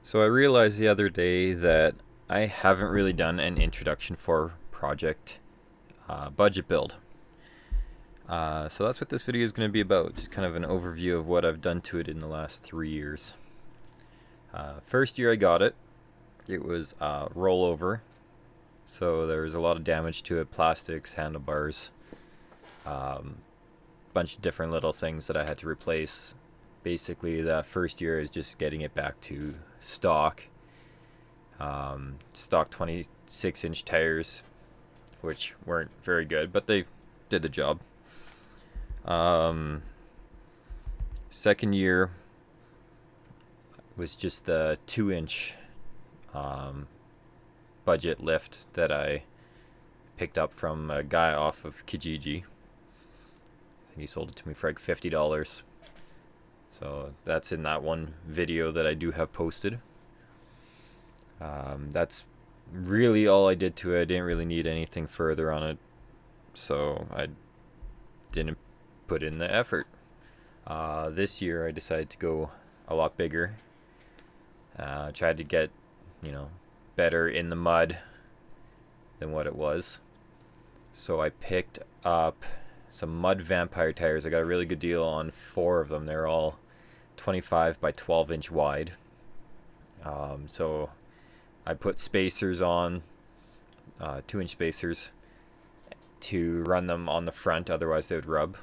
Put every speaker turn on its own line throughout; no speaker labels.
So I realized the other day that I haven't really done an introduction for project budget build. So that's what this video is going to be about, just kind of an overview of what I've done to it in the last 3 years. First year I got it, it was rollover, so there was a lot of damage to it, plastics, handlebars, bunch of different little things that I had to replace. Basically, the first year is just getting it back to stock. Stock 26-inch tires, which weren't very good, but they did the job. Second year was just the 2-inch budget lift that I picked up from a guy off of Kijiji. I think he sold it to me for like $50. So that's in that one video that I do have posted. That's really all I did to it. I didn't really need anything further on it, so I didn't put in the effort. This year I decided to go a lot bigger. Tried to get, better in the mud than what it was. So I picked up some Mud Vampire tires. I got a really good deal on 4 of them. They're all 25 by 12 inch wide. So I put spacers on, 2-inch spacers, to run them on the front, otherwise they would rub.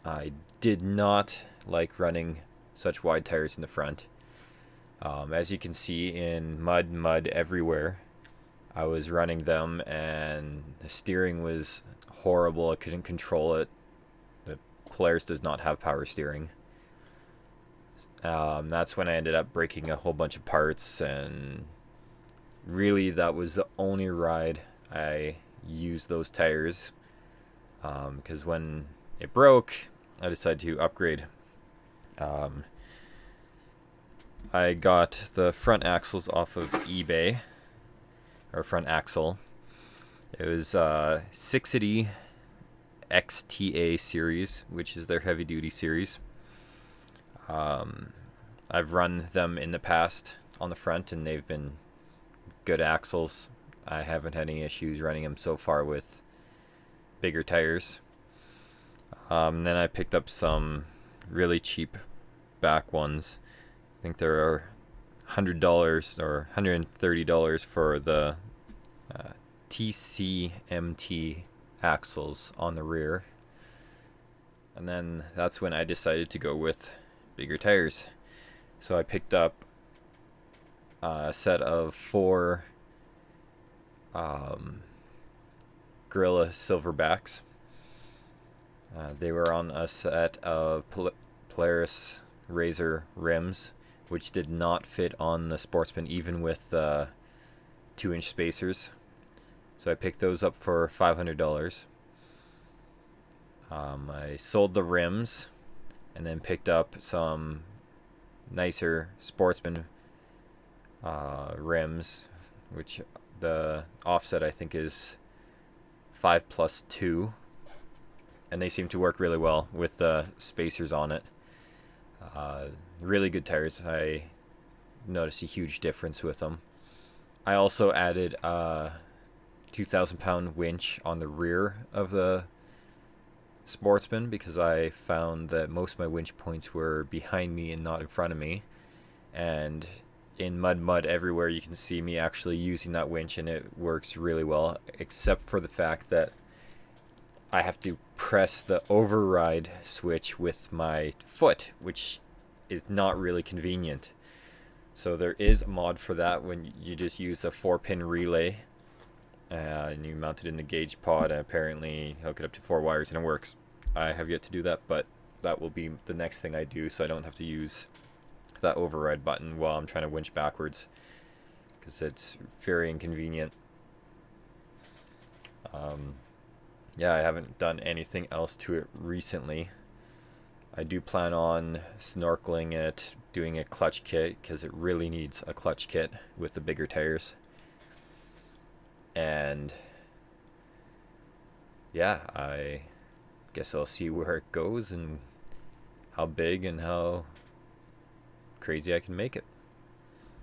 I did not like running such wide tires in the front. As you can see, in mud everywhere. I was running them and the steering was horrible. I couldn't control it. The Polaris does not have power steering. That's when I ended up breaking a whole bunch of parts, and really that was the only ride I used those tires, because when it broke I decided to upgrade. I got the front axles off of eBay, or front axle. It was Sixity XTA series, which is their heavy duty series. I've run them in the past on the front and they've been good axles. I haven't had any issues running them so far with bigger tires. Then I picked up some really cheap back ones. I think there are $100 or $130 for the TCMT axles on the rear. And then that's when I decided to go with bigger tires. So I picked up a set of 4 Gorilla Silverbacks. They were on a set of Polaris Razor rims, which did not fit on the Sportsman even with 2-inch spacers. So I picked those up for $500. I sold the rims and then picked up some nicer Sportsman rims, which the offset I think is 5+2, and they seem to work really well with the spacers on it. Really good tires. I noticed a huge difference with them. I also added a 2,000-pound winch on the rear of the Sportsman because I found that most of my winch points were behind me and not in front of me. And in mud everywhere, you can see me actually using that winch, and it works really well, except for the fact that I have to press the override switch with my foot, which is not really convenient. So there is a mod for that when you just use a 4-pin relay and you mount it in the gauge pod and apparently hook it up to 4 wires and it works. I have yet to do that, but that will be the next thing I do, so I don't have to use that override button while I'm trying to winch backwards, because it's very inconvenient. Yeah, I haven't done anything else to it recently. I do plan on snorkeling it, doing a clutch kit, because it really needs a clutch kit with the bigger tires. And yeah, I guess I'll see where it goes and how big and how crazy I can make it.